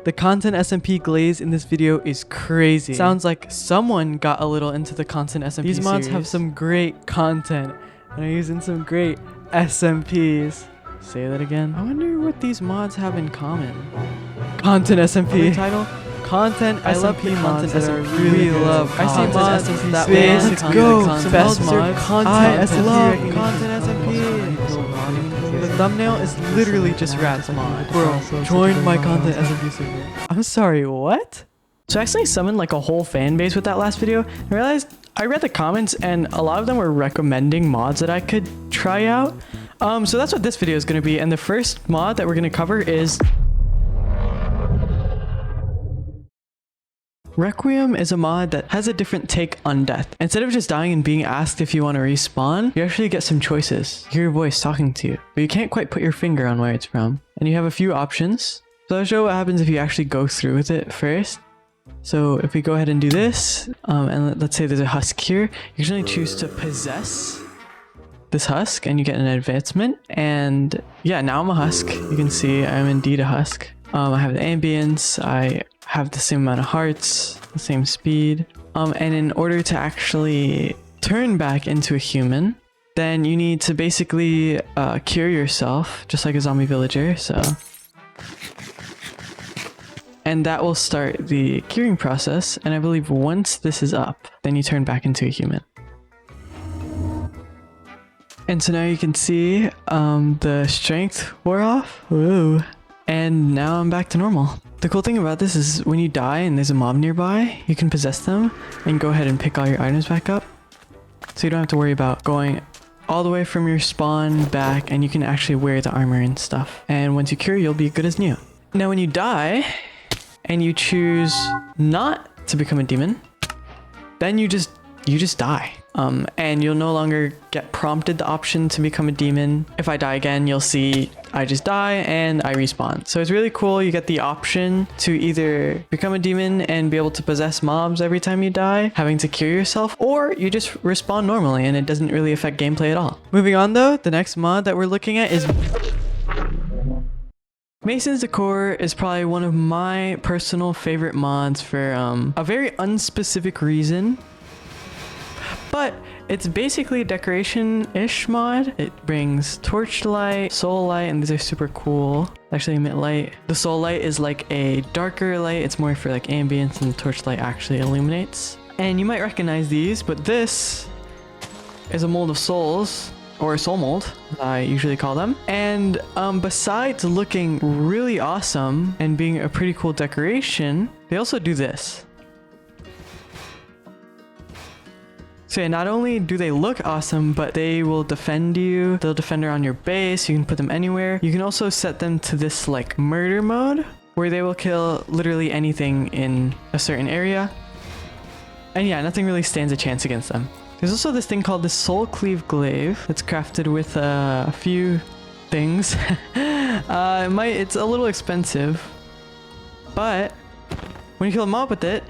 The content SMP glaze in this video is crazy. Sounds like someone got a little into the content SMP These mods have some great content and are using some great SMPs. Say that again. I wonder what these mods have in common. Content SMP. Title? Content I SMP love the mods that are really love. I see mods that basically go best mod. I love content SMP. The thumbnail is literally just Rat's mod. Bro, join my content SMP server. I'm sorry, what? So I actually summoned like a whole fan base with that last video. I realized I read the comments and a lot of them were recommending mods that I could try out. So that's what this video is going to be. And the first mod that we're going to cover is Requiem is a mod that has a different take on death. Instead of just dying and being asked if you want to respawn, you actually get some choices. You hear your voice talking to you, but you can't quite put your finger on where it's from. And you have a few options. So I'll show what happens if you actually go through with it first. So if we go ahead and do this, and let's say there's a husk here, you can only choose to possess this husk and you get an advancement. And yeah, now I'm a husk. You can see I'm indeed a husk. I have the ambience, I have the same amount of hearts, the same speed. And in order to actually turn back into a human, then you need to basically cure yourself, just like a zombie villager, so. And that will start the curing process, and I believe once this is up, then you turn back into a human. And so now you can see the strength wore off. Whoa. And now I'm back to normal. The cool thing about this is when you die and there's a mob nearby, you can possess them and go ahead and pick all your items back up. So you don't have to worry about going all the way from your spawn back, and you can actually wear the armor and stuff. And once you cure, you'll be good as new. Now when you die and you choose not to become a demon, then you just die. And you'll no longer get prompted the option to become a demon. If I die again, you'll see I just die and I respawn. So it's really cool. You get the option to either become a demon and be able to possess mobs every time you die, having to cure yourself, or you just respawn normally and it doesn't really affect gameplay at all. Moving on though, the next mod that we're looking at is Mason's Decor is probably one of my personal favorite mods for a very unspecific reason. But it's basically a decoration-ish mod. It brings torchlight, soul light, and these are super cool. Actually emit light. The soul light is like a darker light. It's more for like ambience, and the torchlight actually illuminates. And you might recognize these, but this is a mold of souls, or a soul mold, I usually call them. And besides looking really awesome and being a pretty cool decoration, they also do this. So yeah, not only do they look awesome, but they will defend you. They'll defend around your base. You can put them anywhere. You can also set them to this like murder mode where they will kill literally anything in a certain area. And yeah, nothing really stands a chance against them. There's also this thing called the Soul Cleave Glaive that's crafted with a few things. It's a little expensive, but when you kill a mob with it,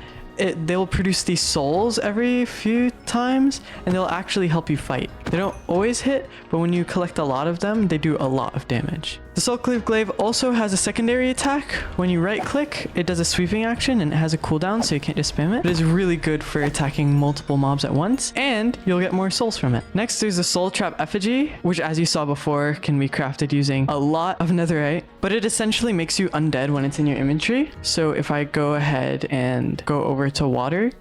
they'll produce these souls every few times, and they'll actually help you fight. They don't always hit, but when you collect a lot of them, they do a lot of damage. The Soul Cleave Glaive also has a secondary attack. When you right click, it does a sweeping action and it has a cooldown, so you can't just spam it. It is really good for attacking multiple mobs at once, and you'll get more souls from it. Next, there's the Soul Trap Effigy, which as you saw before, can be crafted using a lot of netherite, but it essentially makes you undead when it's in your inventory. So if I go ahead and go over to water,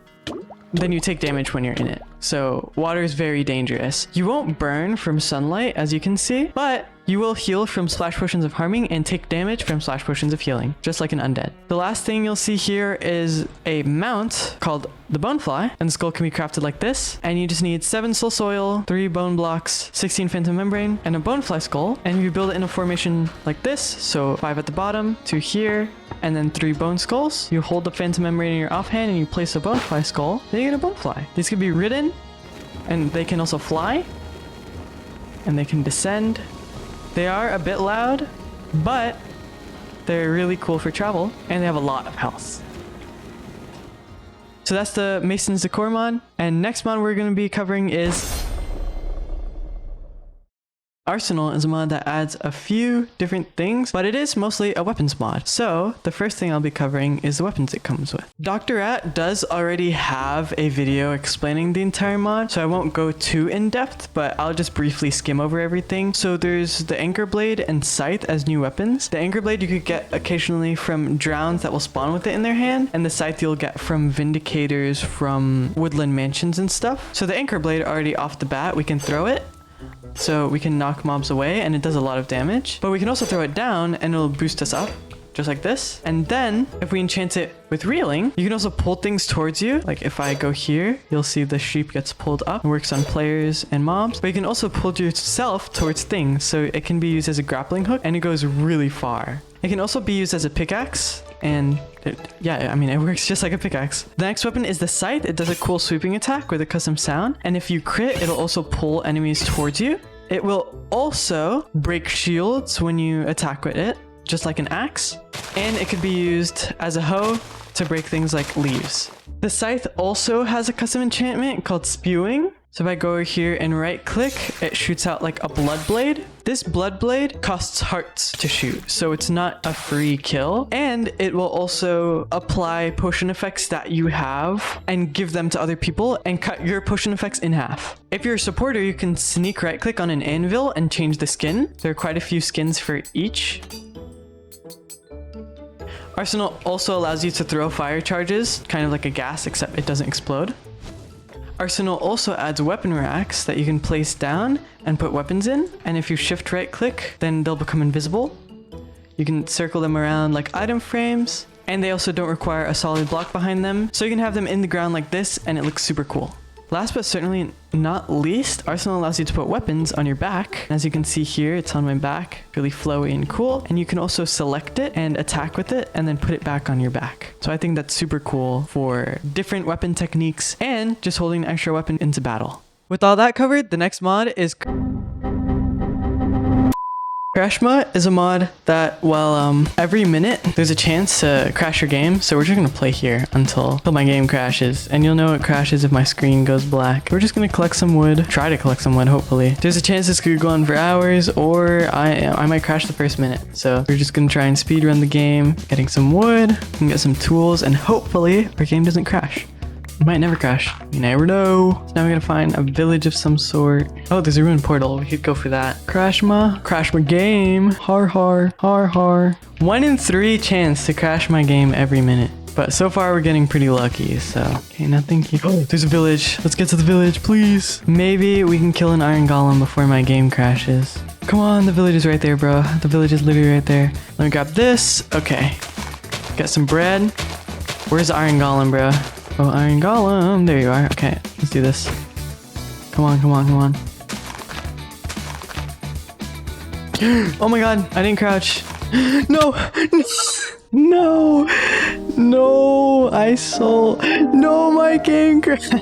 then you take damage when you're in it. So water is very dangerous. You won't burn from sunlight, as you can see, but you will heal from splash potions of harming and take damage from splash potions of healing, just like an undead. The last thing you'll see here is a mount called the Bonefly, and the skull can be crafted like this. And you just need 7 soul soil, 3 bone blocks, 16 phantom membrane, and a bonefly skull. And you build it in a formation like this, so 5 at the bottom, 2 here, and then 3 bone skulls. You hold the phantom membrane in your offhand and you place a bonefly skull, then you get a bonefly. These can be ridden, and they can also fly, and they can descend. They are a bit loud, but they're really cool for travel, and they have a lot of health. So that's the Mason's Decor mod, and next mod we're going to be covering is Arsenal is a mod that adds a few different things, but it is mostly a weapons mod. So the first thing I'll be covering is the weapons it comes with. Dr. Rat does already have a video explaining the entire mod, so I won't go too in depth, but I'll just briefly skim over everything. So there's the anchor blade and scythe as new weapons. The anchor blade you could get occasionally from drowns that will spawn with it in their hand, and the scythe you'll get from vindicators from woodland mansions and stuff. So the anchor blade already off the bat, we can throw it. So we can knock mobs away and it does a lot of damage, but we can also throw it down and it'll boost us up just like this. And then if we enchant it with reeling, you can also pull things towards you. Like if I go here, you'll see the sheep gets pulled up and works on players and mobs, but you can also pull yourself towards things. So it can be used as a grappling hook and it goes really far. It can also be used as a pickaxe and yeah, I mean, it works just like a pickaxe. The next weapon is the scythe. It does a cool sweeping attack with a custom sound. And if you crit, it'll also pull enemies towards you. It will also break shields when you attack with it, just like an axe. And it could be used as a hoe to break things like leaves. The scythe also has a custom enchantment called spewing. So if I go over here and right click, it shoots out like a blood blade. This blood blade costs hearts to shoot, so it's not a free kill. And it will also apply potion effects that you have and give them to other people and cut your potion effects in half. If you're a supporter, you can sneak right click on an anvil and change the skin. There are quite a few skins for each. Arsenal also allows you to throw fire charges, kind of like a gas, except it doesn't explode. Arsenal also adds weapon racks that you can place down and put weapons in. And if you shift right click, then they'll become invisible. You can circle them around like item frames. And they also don't require a solid block behind them. So you can have them in the ground like this and it looks super cool. Last but certainly not least, Arsenal allows you to put weapons on your back. As you can see here, it's on my back, really flowy and cool. And you can also select it and attack with it and then put it back on your back. So I think that's super cool for different weapon techniques and just holding an extra weapon into battle. With all that covered, the next mod is Crashma is a mod that, well, every minute there's a chance to crash your game. So we're just gonna play here until my game crashes. And you'll know it crashes if my screen goes black. We're just gonna collect some wood, try to collect some wood, hopefully. There's a chance this could go on for hours or I might crash the first minute. So we're just gonna try and speed run the game, getting some wood, and get some tools, and hopefully our game doesn't crash. It might never crash. You never know. So now we gotta find a village of some sort. Oh, there's a ruined portal. We could go for that. Crashma game. Har har. Har har. 1 in 3 chance to crash my game every minute. But so far we're getting pretty lucky, so. Okay, now thank you. Oh, there's a village. Let's get to the village, please. Maybe we can kill an iron golem before my game crashes. Come on, the village is right there, bro. The village is literally right there. Let me grab this. Okay. Got some bread. Where's the iron golem, bro? Oh, iron golem. There you are. Okay, let's do this. Come on, come on, come on. Oh my god, I didn't crouch. No! No! No! I sold. No, my game crashed.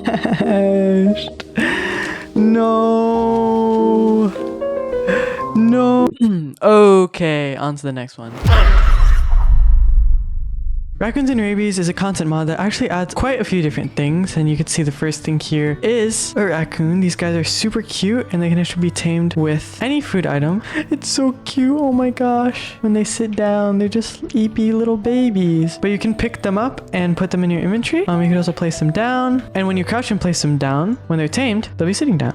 No! No! Okay, on to the next one. Racoons Rabies is a content mod that actually adds quite a few different things, and you can see the first thing here is a raccoon. These guys are super cute and they can actually be tamed with any food item. It's so cute, oh my gosh. When they sit down, they're just eepy little babies. But you can pick them up and put them in your inventory. You can also place them down, and when you crouch and place them down, when they're tamed, they'll be sitting down.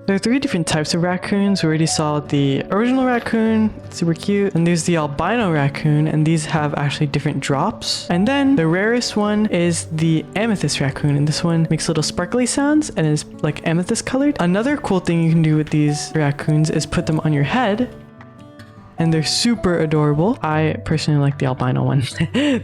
There are 3 different types of raccoons. We already saw the original raccoon, super cute. And there's the albino raccoon, and these have actually different drops. And then the rarest one is the amethyst raccoon, and this one makes little sparkly sounds and is like amethyst colored. Another cool thing you can do with these raccoons is put them on your head, and they're super adorable. I personally like the albino one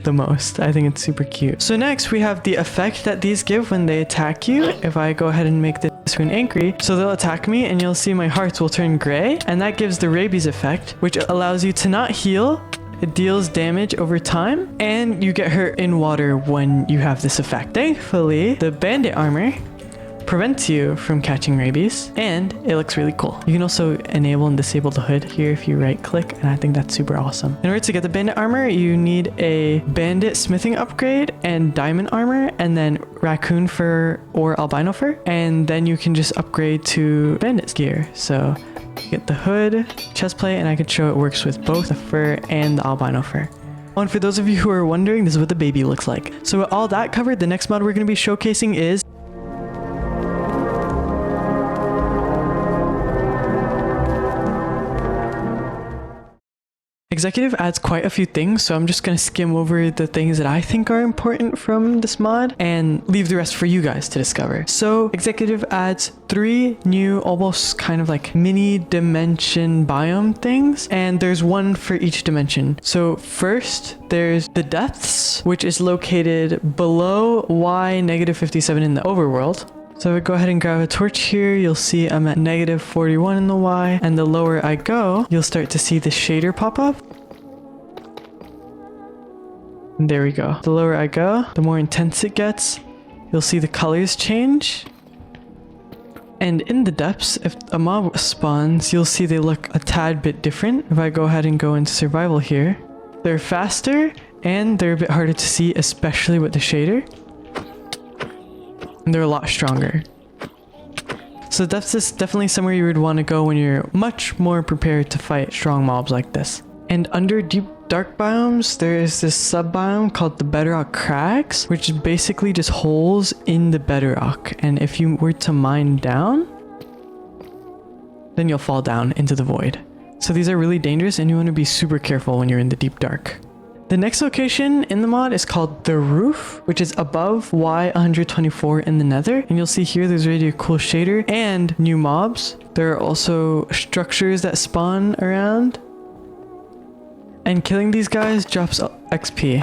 the most. I think it's super cute. So next we have the effect that these give when they attack you. If I go ahead and make this screen angry, so they'll attack me and you'll see my hearts will turn gray, and that gives the rabies effect, which allows you to not heal. It deals damage over time, and you get hurt in water when you have this effect. Thankfully, the bandit armor prevents you from catching rabies, and it looks really cool. You can also enable and disable the hood here if you right click, and I think that's super awesome. In order to get the bandit armor, you need a bandit smithing upgrade and diamond armor, and then raccoon fur or albino fur, and then you can just upgrade to bandit's gear. So get the hood, chest plate, and I can show it works with both the fur and the albino fur. Oh, and for those of you who are wondering, this is what the baby looks like. So with all that covered, the next mod we're going to be showcasing is Executive adds quite a few things, so I'm just going to skim over the things that I think are important from this mod and leave the rest for you guys to discover. So Executive adds 3 new almost kind of like mini dimension biome things, and there's one for each dimension. So first there's the depths, which is located below y-57 in the overworld. So if I go ahead and grab a torch here, you'll see I'm at -41 in the Y, and the lower I go, you'll start to see the shader pop up. And there we go. The lower I go, the more intense it gets. You'll see the colors change. And in the depths, if a mob spawns, you'll see they look a tad bit different. If I go ahead and go into survival here, they're faster and they're a bit harder to see, especially with the shader. And they're a lot stronger. So depths is definitely somewhere you would want to go when you're much more prepared to fight strong mobs like this. And under deep dark biomes, there is this sub biome called the bedrock crags, which is basically just holes in the bedrock. And if you were to mine down, then you'll fall down into the void. So these are really dangerous, and you want to be super careful when you're in the deep dark. The next location in the mod is called the roof, which is above Y124 in the nether. And you'll see here there's already a cool shader and new mobs. There are also structures that spawn around. And killing these guys drops XP.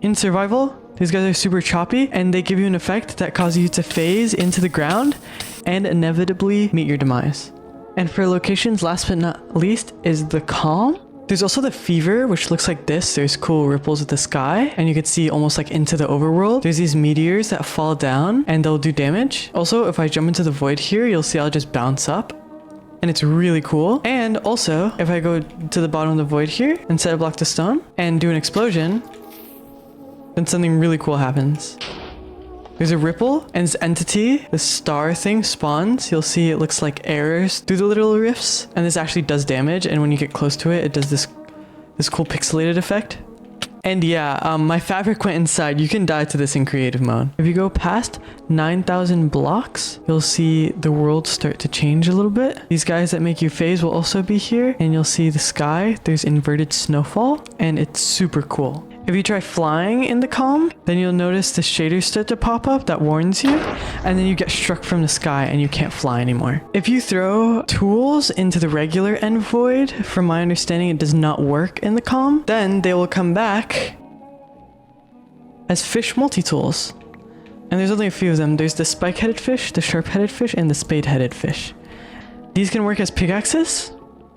In survival, these guys are super choppy, and they give you an effect that causes you to phase into the ground and inevitably meet your demise. And for locations, last but not least, is the calm. There's also the fever, which looks like this. There's cool ripples of the sky, and you can see almost like into the overworld. There's these meteors that fall down and they'll do damage. Also, if I jump into the void here, you'll see I'll just bounce up, and it's really cool. And also, if I go to the bottom of the void here and set a block to stone and do an explosion, then something really cool happens. There's a ripple, and this entity, this star thing, spawns. You'll see it looks like arrows through the little rifts, and this actually does damage, and when you get close to it, it does this cool pixelated effect. And yeah, my fabric went inside. You can die to this in creative mode. If you go past 9,000 blocks, you'll see the world start to change a little bit. These guys that make you phase will also be here, and you'll see the sky. There's inverted snowfall, and it's super cool. If you try flying in the calm, then you'll notice the shaders start to pop up that warns you, and then you get struck from the sky and you can't fly anymore. If you throw tools into the regular end void, from my understanding it does not work in the calm, then they will come back as fish multi-tools. And there's only a few of them. There's the spike-headed fish, the sharp-headed fish, and the spade-headed fish. These can work as pickaxes,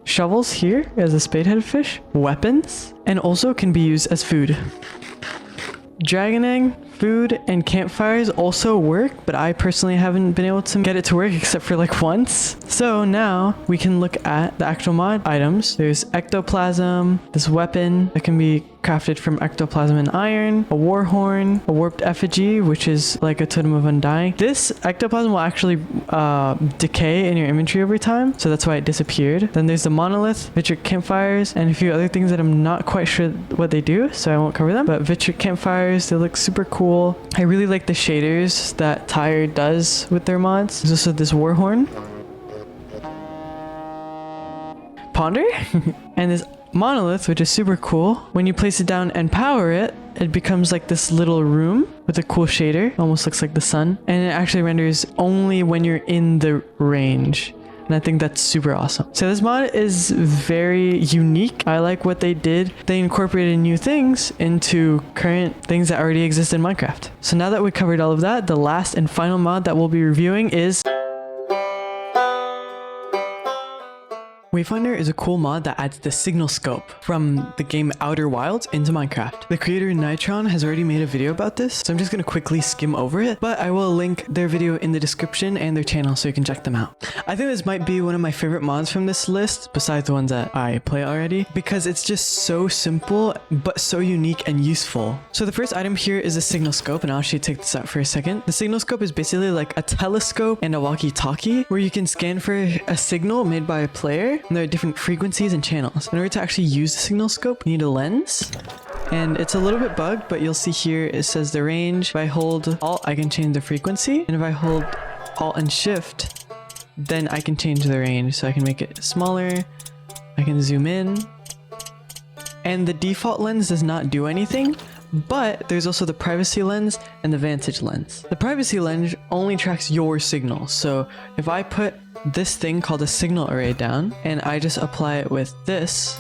shovels here as a spade-headed fish, weapons, and also can be used as food. Dragon egg, food, and campfires also work, but I personally haven't been able to get it to work except for like once. So now we can look at the actual mod items. There's ectoplasm, this weapon that can be crafted from ectoplasm and iron, a war horn, a warped effigy, which is like a totem of undying. This ectoplasm will actually decay in your inventory over time, so that's why it disappeared. Then there's the monolith, vitric campfires, and a few other things that I'm not quite sure what they do, so I won't cover them. But vitric campfires, they look super cool. I really like the shaders that AtiredDev does with their mods. There's also this war horn, ponder, and this monolith, which is super cool. When you place it down and power it, it becomes like this little room with a cool shader. Almost looks like the sun. And it actually renders only when you're in the range. And I think that's super awesome. So this mod is very unique. I like what they did. They incorporated new things into current things that already exist in Minecraft. So now that we covered all of that, the last and final mod that we'll be reviewing is Wayfinder is a cool mod that adds the signal scope from the game Outer Wilds into Minecraft. The creator Nitron has already made a video about this, so I'm just going to quickly skim over it, but I will link their video in the description and their channel so you can check them out. I think this might be one of my favorite mods from this list, besides the ones that I play already, because it's just so simple, but so unique and useful. So the first item here is a signal scope, and I'll actually take this out for a second. The signal scope is basically like a telescope and a walkie-talkie, where you can scan for a signal made by a player, and there are different frequencies and channels. In order to actually use the signal scope, you need a lens, and it's a little bit bugged, but you'll see here it says the range. If I hold Alt, I can change the frequency, and if I hold Alt and Shift, then I can change the range. So I can make it smaller, I can zoom in, and the default lens does not do anything, but there's also the privacy lens and the vantage lens. The privacy lens only tracks your signal. So if I put this thing called a signal array down and I just apply it with this,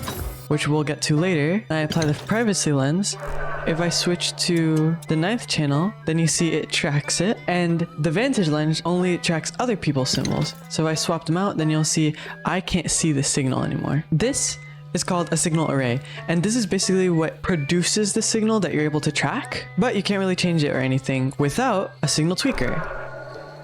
which we'll get to later, and I apply the privacy lens, if I switch to the 9th channel, then you see it tracks it, and the vantage lens only tracks other people's symbols. So if I swap them out, then you'll see I can't see the signal anymore. This is called a signal array, and this is basically what produces the signal that you're able to track, but you can't really change it or anything without a signal tweaker.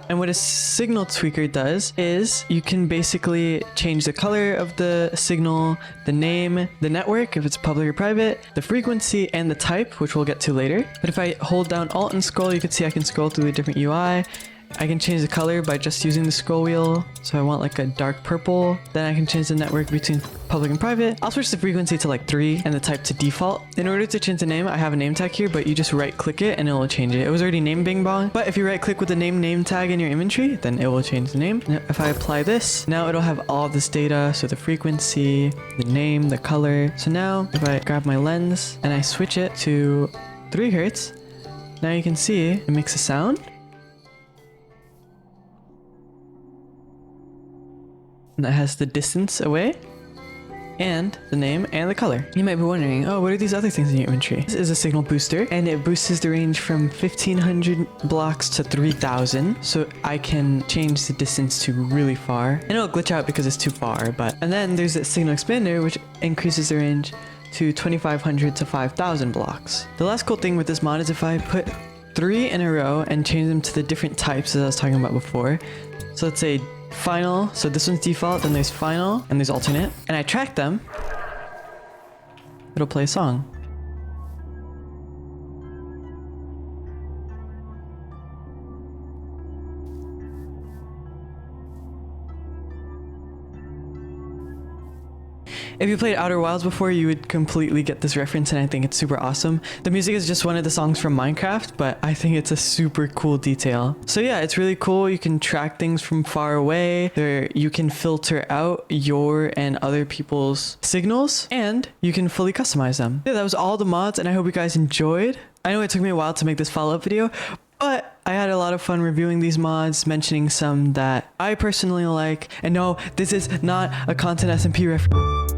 And what a signal tweaker does is you can basically change the color of the signal, the name, the network, if it's public or private, the frequency, and the type, which we'll get to later. But if I hold down Alt and scroll, you can see I can scroll through the different UI. I can change the color by just using the scroll wheel. So I want like a dark purple. Then I can change the network between public and private. I'll switch the frequency to like 3 and the type to default. In order to change the name, I have a name tag here, but you just right click it and it will change it. It was already named Bing Bong, but if you right click with the name tag in your inventory, then it will change the name. Now, if I apply this, now it'll have all this data. So the frequency, the name, the color. So now if I grab my lens and I switch it to 3 Hertz, now you can see it makes a sound. That has the distance away and the name and the color. You might be wondering, oh, what are these other things in your inventory? This is a signal booster, and it boosts the range from 1500 blocks to 3000, so I can change the distance to really far, and it'll glitch out because it's too far. And then there's that signal expander, which increases the range to 2500 to 5000 blocks. The last cool thing with this mod is if I put 3 in a row and change them to the different types as I was talking about before. So let's say final, so this one's default, then there's final, and there's alternate, and I track them, it'll play a song. If you played Outer Wilds before, you would completely get this reference, and I think it's super awesome. The music is just one of the songs from Minecraft, but I think it's a super cool detail. So yeah, it's really cool. You can track things from far away. You can filter out your and other people's signals, and you can fully customize them. Yeah, that was all the mods, and I hope you guys enjoyed. I know it took me a while to make this follow-up video, but I had a lot of fun reviewing these mods, mentioning some that I personally like. And no, this is not a content SMP reference.